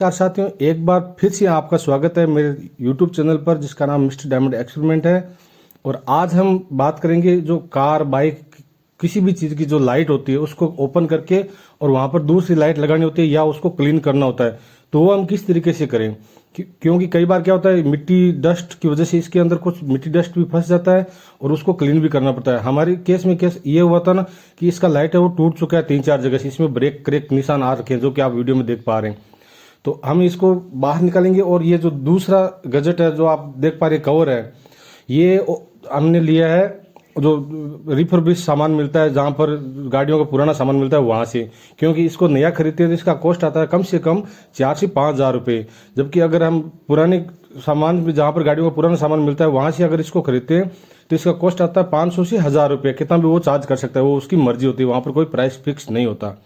नमस्कार साथियों, एक बार फिर से आपका स्वागत है मेरे YouTube चैनल पर जिसका नाम मिस्टर डायमंड एक्सपेरिमेंट है। और आज हम बात करेंगे जो कार बाइक किसी भी चीज़ की जो लाइट होती है उसको ओपन करके और वहाँ पर दूसरी लाइट लगानी होती है या उसको क्लीन करना होता है, तो वो हम किस तरीके से करें। क्योंकि कई बार क्या होता है, मिट्टी डस्ट की वजह से इसके अंदर कुछ मिट्टी डस्ट भी फंस जाता है और उसको क्लीन भी करना पड़ता है। हमारे केस में केस ये हुआ था ना कि इसका लाइट है वो टूट चुका है 3-4 जगह से, इसमें ब्रेक क्रेक निशान आ रखे हैं जो कि आप वीडियो में देख पा रहे हैं। तो हम इसको बाहर निकालेंगे और ये जो दूसरा गजट है जो आप देख पा रहे कवर है, ये हमने लिया है जो रिफर्बिश सामान मिलता है, जहाँ पर गाड़ियों का पुराना सामान मिलता है वहाँ से। क्योंकि इसको नया खरीदते हैं तो इसका कॉस्ट आता है कम से कम 4 से 5 हज़ार रुपये, जबकि अगर हम पुराने सामान भी जहाँ पर गाड़ियों का पुराना सामान मिलता है वहाँ से अगर इसको खरीदते हैं तो इसका कॉस्ट आता है 500 से 1000 रुपये। कितना भी वो चार्ज कर सकता है, वो उसकी मर्जी होती है, वहाँ पर कोई प्राइस फिक्स नहीं होता।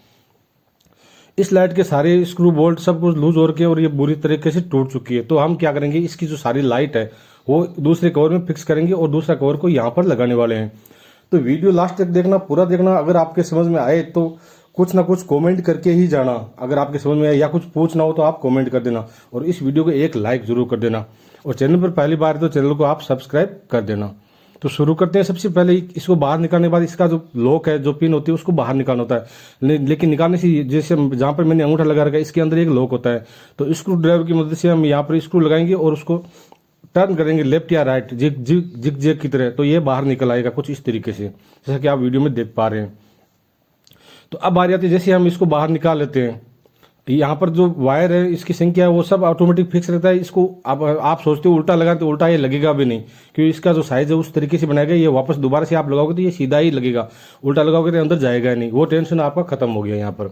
इस लाइट के सारे स्क्रू बोल्ट सब कुछ लूज हो रखे और ये बुरी तरीके से टूट चुकी है। तो हम क्या करेंगे, इसकी जो सारी लाइट है वो दूसरे कवर में फिक्स करेंगे और दूसरा कवर को यहाँ पर लगाने वाले हैं। तो वीडियो लास्ट तक देखना, पूरा देखना। अगर आपके समझ में आए तो कुछ ना कुछ कमेंट करके ही जाना। अगर आपके समझ में आए या कुछ पूछना हो तो आप कमेंट कर देना और इस वीडियो को एक लाइक जरूर कर देना। और चैनल पर पहली बार तो चैनल को आप सब्सक्राइब कर देना। तो शुरू करते हैं। सबसे पहले इसको बाहर निकालने के बाद इसका जो लॉक है, जो पिन होती है, उसको बाहर निकालना होता है। लेकिन निकालने से जैसे जहाँ पर मैंने अंगूठा लगा रखा है इसके अंदर एक लॉक होता है, तो स्क्रू ड्राइवर की मदद से हम यहाँ पर स्क्रू लगाएंगे और उसको टर्न करेंगे लेफ्ट या right, zig zig zig zag की तरह, तो ये बाहर निकल आएगा कुछ इस तरीके से, जैसा कि आप वीडियो में देख पा रहे हैं। तो अब बारी आती है, जैसे हम इसको बाहर निकाल लेते हैं, यहाँ पर जो वायर है इसकी संख्या है वो सब ऑटोमेटिक फिक्स रहता है। इसको आप सोचते हो उल्टा लगाते तो उल्टा ये लगेगा भी नहीं, क्योंकि इसका जो साइज है उस तरीके से बनाया गया। ये वापस दोबारा से आप लगाओगे तो ये सीधा ही लगेगा, उल्टा लगाओगे तो अंदर जाएगा ही नहीं। वो टेंशन आपका खत्म हो गया यहाँ पर।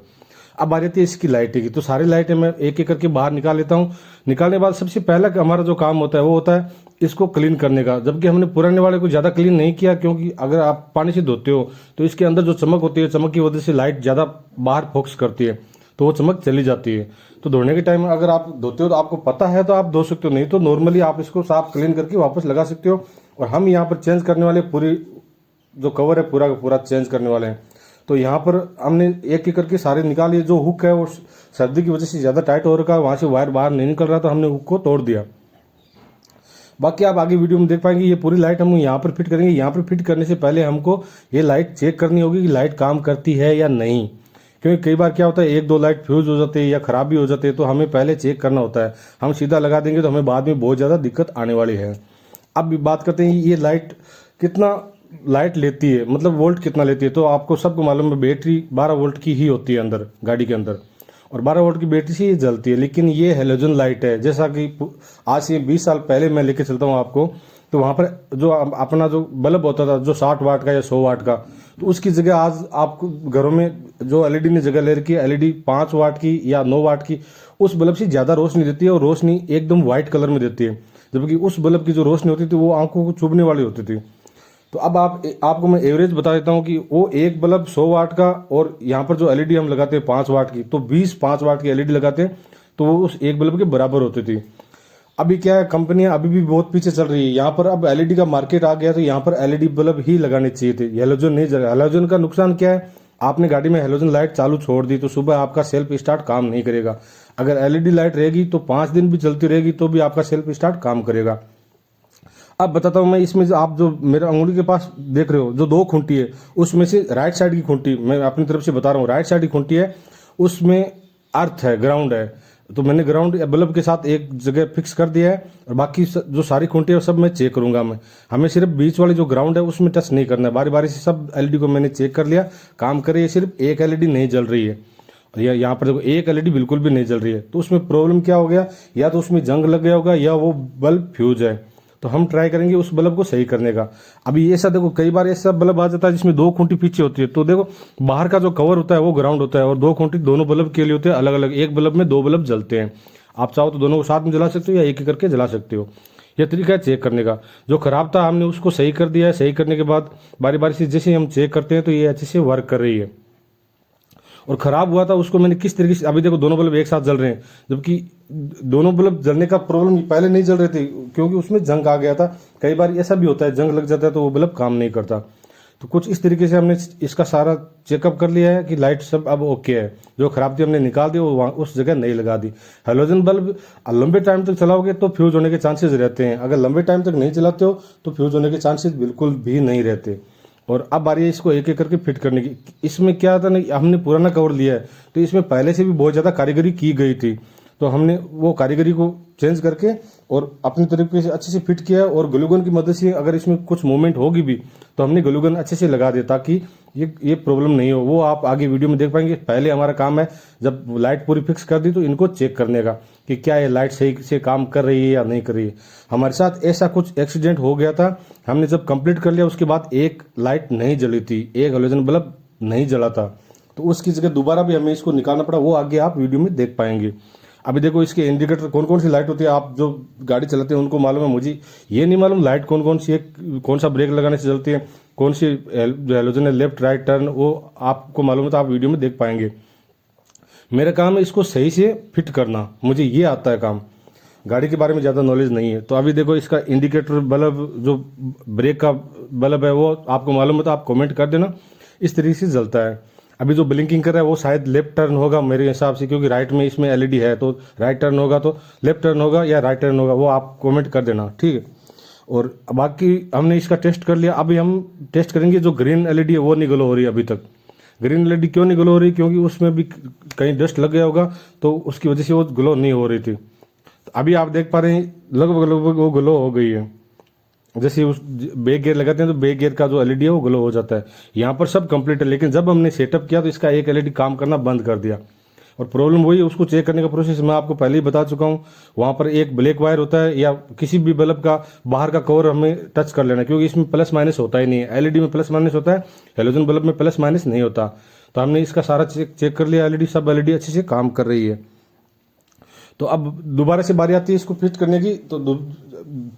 अब बारी आती है इसकी लाइटें की। तो सारी लाइटें मैं एक एक करके बाहर निकाल लेता हूँ। निकालने के बाद सबसे पहला हमारा जो काम होता है वो होता है इसको क्लीन करने का। जबकि हमने पुराने वाले को ज़्यादा क्लीन नहीं किया, क्योंकि अगर आप पानी से धोते हो तो इसके अंदर जो चमक होती है, चमक की वजह से लाइट ज़्यादा बाहर फोकस करती है, तो वो चमक चली जाती है। तो धोने के टाइम अगर आप धोते हो तो आपको पता है तो आप धो सकते हो, नहीं तो नॉर्मली आप इसको साफ क्लीन करके वापस लगा सकते हो। और हम यहाँ पर चेंज करने वाले पूरी जो कवर है पूरा का पूरा चेंज करने वाले हैं। तो यहाँ पर हमने एक एक करके सारे निकाल लिए। जो हुक है वो सर्दी की वजह से ज़्यादा टाइट हो रखा है, वहाँ से वायर बाहर नहीं निकल रहा, तो हमने हुक को तोड़ दिया। बाकी आप आगे वीडियो में देख पाएंगे। ये पूरी लाइट हम यहाँ पर फिट करेंगे। यहाँ पर फिट करने से पहले हमको ये लाइट चेक करनी होगी कि लाइट काम करती है या नहीं, क्योंकि कई बार क्या होता है 1-2 लाइट फ्यूज हो जाते हैं या खराब भी हो जाते हैं, तो हमें पहले चेक करना होता है। हम सीधा लगा देंगे तो हमें बाद में बहुत ज़्यादा दिक्कत आने वाली है। अब भी बात करते हैं ये लाइट कितना लाइट लेती है, मतलब वोल्ट कितना लेती है। तो आपको सबको मालूम है बैटरी 12 वोल्ट की ही होती है अंदर गाड़ी के अंदर, और 12 वोल्ट की बैटरी से ये जलती है। लेकिन ये हेलोजन लाइट है, जैसा कि आज से 20 साल पहले मैं लेके चलता हूँ आपको, तो वहाँ पर जो अपना जो बल्ब होता था जो 60 वाट का या 100 वाट का, तो उसकी जगह आज आपको घरों में जो एलईडी ने जगह ले रखी है, एलईडी 5 वाट की या 9 वाट की, उस बल्ब से ज़्यादा रोशनी देती है और रोशनी एकदम व्हाइट कलर में देती है। जबकि उस बल्ब की जो रोशनी होती थी वो आंखों को चुभने वाली होती थी। तो अब आपको मैं एवरेज बता देता हूँ कि वो एक बल्ब 100 वाट का, और यहाँ पर जो एलईडी हम लगाते हैं 5 वाट की, तो 20 5 वाट की एलईडी लगाते हैं तो वो उस एक बल्ब के बराबर होती थी। अभी क्या है, कंपनियां अभी भी बहुत पीछे चल रही है। यहाँ पर अब एलईडी का मार्केट आ गया, तो यहाँ पर एलईडी बल्ब ही लगाने चाहिए थे, हेलोजन नहीं जला। हेलोजन का नुकसान क्या है, आपने गाड़ी में हेलोजन लाइट चालू छोड़ दी तो सुबह आपका सेल्फ स्टार्ट काम नहीं करेगा। अगर एलईडी लाइट रहेगी तो 5 दिन भी चलती रहेगी तो भी आपका सेल्फ स्टार्ट काम करेगा। अब बताता हूँ मैं, इसमें जो आप जो मेरे अंगुली के पास देख रहे हो जो 2 खूंटी है, उसमें से राइट साइड की खूंटी मैं अपनी तरफ से बता रहा हूँ, राइट साइड की खूंटी है उसमें अर्थ है, ग्राउंड है। तो मैंने ग्राउंड बल्ब के साथ एक जगह फिक्स कर दिया है, और बाकी जो सारी खूंटी है सब मैं चेक करूंगा। हमें सिर्फ बीच वाली जो ग्राउंड है उसमें टच नहीं करना है। बारी बारी से सब एलईडी को मैंने चेक कर लिया, काम करे। सिर्फ एक एलईडी नहीं जल रही है, यहाँ पर देखो एक एलईडी बिल्कुल भी नहीं जल रही है। तो उसमें प्रॉब्लम क्या हो गया, या तो उसमें जंग लग गया होगा या वो बल्ब फ्यूज है। तो हम ट्राई करेंगे उस बल्ब को सही करने का। अभी ऐसा देखो कई बार ऐसा बल्ब आ जाता है जिसमें 2 खूंटी पीछे होती है, तो देखो बाहर का जो कवर होता है वो ग्राउंड होता है और 2 खूंटी दोनों बल्ब के लिए होते हैं अलग अलग। एक बल्ब में 2 बल्ब जलते हैं। आप चाहो तो दोनों को साथ में जला सकते हो या एक एक करके जला सकते हो। यह तरीका है चेक करने का। जो खराब था हमने उसको सही कर दिया है। सही करने के बाद बारी बारी से जैसे हम चेक करते हैं तो ये अच्छे से वर्क कर रही है। और ख़राब हुआ था उसको मैंने किस तरीके से, अभी देखो दोनों बल्ब एक साथ जल रहे हैं, जबकि दोनों बल्ब जलने का प्रॉब्लम पहले नहीं जल रहे थे क्योंकि उसमें जंग आ गया था। कई बार ऐसा भी होता है, जंग लग जाता है तो वो बल्ब काम नहीं करता। तो कुछ इस तरीके से हमने इसका सारा चेकअप कर लिया है कि लाइट सब अब ओके है। जो खराब थी हमने निकाल दी, वो उस जगह नहीं लगा दी। हेलोजन बल्ब लंबे टाइम तक चलाओगे तो फ्यूज होने के चांसेस रहते हैं, अगर लंबे टाइम तक नहीं चलाते हो तो फ्यूज होने के चांसेस बिल्कुल भी नहीं रहते। और अब बारी है इसको एक एक करके फिट करने की। इसमें क्या था ना, हमने पुराना कवर लिया है तो इसमें पहले से भी बहुत ज़्यादा कारीगरी की गई थी, तो हमने वो कारीगरी को चेंज करके और अपनी तरीके से अच्छे से फिट किया। और ग्लूगन की मदद से अगर इसमें कुछ मूवमेंट होगी भी तो हमने ग्लूगन अच्छे से लगा दिया ताकि ये प्रॉब्लम नहीं हो। वो आप आगे वीडियो में देख पाएंगे। पहले हमारा काम है जब लाइट पूरी फिक्स कर दी तो इनको चेक करने का कि क्या ये लाइट सही से काम कर रही है या नहीं कर रही है। हमारे साथ ऐसा कुछ एक्सीडेंट हो गया था, हमने जब कंप्लीट कर लिया उसके बाद एक लाइट नहीं जली थी, एक हेलोजन बल्ब नहीं जला था, तो उसकी जगह दोबारा भी हमें इसको निकालना पड़ा। वो आगे आप वीडियो में देख पाएंगे। अभी देखो इसके इंडिकेटर कौन कौन सी लाइट होती है, आप जो गाड़ी चलाते हैं उनको मालूम है, मुझे ये नहीं मालूम लाइट कौन कौन सी है, कौन सा ब्रेक लगाने से जलती है, कौन सी जो हेलोजन है लेफ्ट राइट टर्न, वो आपको मालूम है तो आप वीडियो में देख पाएंगे। मेरा काम है इसको सही से फिट करना, मुझे ये आता है काम, गाड़ी के बारे में ज़्यादा नॉलेज नहीं है। तो अभी देखो इसका इंडिकेटर बल्ब जो ब्रेक का बल्ब है वो आपको मालूम है तो आप कमेंट कर देना, इस तरीके से जलता है। अभी जो ब्लिंकिंग कर रहा है वो शायद लेफ्ट टर्न होगा मेरे हिसाब से, क्योंकि राइट में इसमें एलईडी है, तो राइट टर्न होगा तो लेफ्ट टर्न होगा या राइट टर्न होगा, वो आप कमेंट कर देना, ठीक है। और बाकी हमने इसका टेस्ट कर लिया, अभी हम टेस्ट करेंगे जो ग्रीन एलईडी है वो नहीं ग्लो हो रही है अभी तक। ग्रीन एलईडी क्यों नहीं ग्लो हो रही, क्योंकि उसमें भी कहीं डस्ट लग गया होगा तो उसकी वजह से वो ग्लो नहीं हो रही थी। तो अभी आप देख पा रहे हैं लगभग लगभग वो ग्लो हो गई है। जैसे उस बैक गियर लगाते हैं तो बैक गियर का जो एलईडी है वो ग्लो हो जाता है। यहाँ पर सब कंप्लीट है, लेकिन जब हमने सेटअप किया तो इसका एक एलईडी काम करना बंद कर दिया। और प्रॉब्लम वही है, उसको चेक करने का प्रोसेस मैं आपको पहले ही बता चुका हूँ। वहाँ पर एक ब्लैक वायर होता है या किसी भी बल्ब का बाहर का कवर हमें टच कर लेना, क्योंकि इसमें प्लस माइनस होता ही नहीं है। एलईडी में प्लस माइनस होता है, हेलोजन बल्ब में प्लस माइनस नहीं होता। तो हमने इसका सारा चेक कर लिया, एलईडी सब एलईडी अच्छे से काम कर रही है। तो अब दोबारा से बारी आती है इसको फिट करने की। तो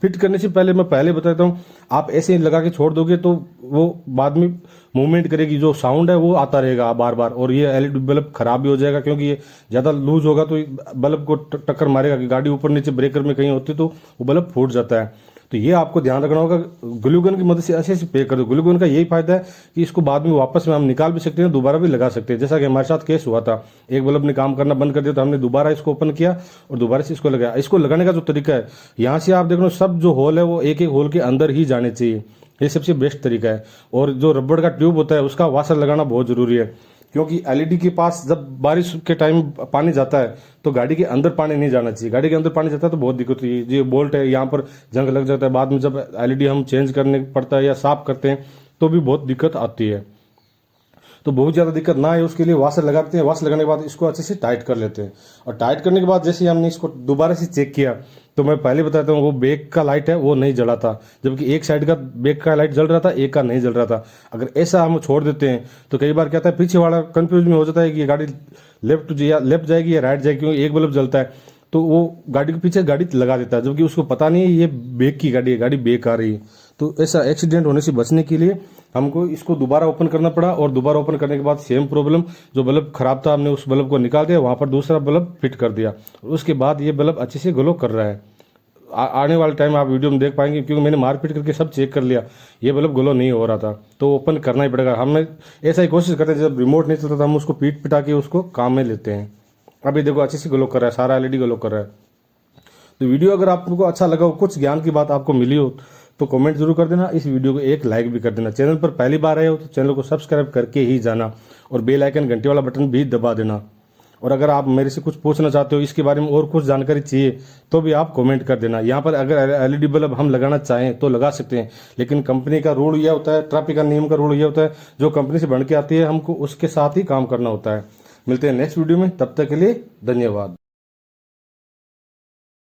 फिट करने से पहले मैं पहले बताता हूँ, आप ऐसे ही लगा के छोड़ दोगे तो वो बाद में मूवमेंट करेगी, जो साउंड है वो आता रहेगा बार बार, और ये एलईडी बल्ब खराब भी हो जाएगा, क्योंकि ये ज़्यादा लूज होगा तो बल्ब को टक्कर मारेगा। कि गाड़ी ऊपर नीचे ब्रेकर में कहीं होती तो वो बल्ब फूट जाता है। तो ये आपको ध्यान रखना होगा। ग्लूगन की मदद से अच्छे से पे कर दो। ग्लूगन का यही फायदा है कि इसको बाद में वापस में हम निकाल भी सकते हैं, दोबारा भी लगा सकते हैं। जैसा कि हमारे साथ केस हुआ था, एक बल्ब ने काम करना बंद कर दिया तो हमने दोबारा इसको ओपन किया और दोबारा से इसको लगाया। इसको लगाने का जो तरीका है, यहाँ से आप देख लो सब जो होल है वो एक एक होल के अंदर ही जाने चाहिए, ये सबसे बेस्ट तरीका है। और जो रबड़ का ट्यूब होता है उसका वाशर लगाना बहुत जरूरी है, क्योंकि एलईडी के पास जब बारिश के टाइम पानी जाता है तो गाड़ी के अंदर पानी नहीं जाना चाहिए। गाड़ी के अंदर पानी जाता है तो बहुत दिक्कत होती है। जो बोल्ट है यहाँ पर जंग लग जाता है, बाद में जब एलईडी हम चेंज करने पड़ता है या साफ करते हैं तो भी बहुत दिक्कत आती है। तो बहुत ज़्यादा दिक्कत ना आए उसके लिए वाशर लगाते हैं। वाशर लगाने के बाद इसको अच्छे से टाइट कर लेते हैं। और टाइट करने के बाद जैसे हमने इसको दोबारा से चेक किया तो मैं पहले बताता हूँ, वो बैक का लाइट है वो नहीं जला था, जबकि एक साइड का बैक का लाइट जल रहा था, एक का नहीं जल रहा था। अगर ऐसा हम छोड़ देते हैं तो कई बार क्या होता है, पीछे वाला कंफ्यूज में हो जाता है कि ये गाड़ी लेफ्ट जाएगी या राइट जाएगी, क्योंकि एक बल्ब जलता है तो वो गाड़ी के पीछे गाड़ी लगा देता है, जबकि उसको पता नहीं है ये बैक की गाड़ी है, गाड़ी बैक आ रही है। तो ऐसा एक्सीडेंट होने से बचने के लिए हमको इसको दोबारा ओपन करना पड़ा। और दोबारा ओपन करने के बाद सेम प्रॉब्लम, जो बल्ब खराब था हमने उस बल्ब को निकाल दिया, वहाँ पर दूसरा बल्ब फिट कर दिया। उसके बाद ये बल्ब अच्छे से ग्लो कर रहा है। आने वाले टाइम आप वीडियो में देख पाएंगे, क्योंकि मैंने मारपीट करके सब चेक कर लिया, ये बल्ब ग्लो नहीं हो रहा था, तो ओपन करना ही पड़ेगा। हमें ऐसा ही कोशिश करते हैं, जब रिमोट नहीं चलता था हम उसको पीट पिटा के उसको काम में लेते हैं। अभी देखो अच्छे से ग्लो कर रहा है, सारा एलईडी ग्लो कर रहा है। तो वीडियो अगर आपको अच्छा लगा हो, कुछ ज्ञान की बात आपको मिली हो तो कमेंट जरूर कर देना। इस वीडियो को एक लाइक भी कर देना। चैनल पर पहली बार आए हो तो चैनल को सब्सक्राइब करके ही जाना और बेल आइकन घंटे वाला बटन भी दबा देना। और अगर आप मेरे से कुछ पूछना चाहते हो, इसके बारे में और कुछ जानकारी चाहिए तो भी आप कमेंट कर देना। यहाँ पर अगर एलईडी बल्ब हम लगाना चाहें तो लगा सकते हैं, लेकिन कंपनी का रूल यह होता है, ट्रैफिक का नियम का रूल यह होता है, जो कंपनी से बन के आती है हमको उसके साथ ही काम करना होता है। मिलते हैं नेक्स्ट वीडियो में, तब तक के लिए धन्यवाद।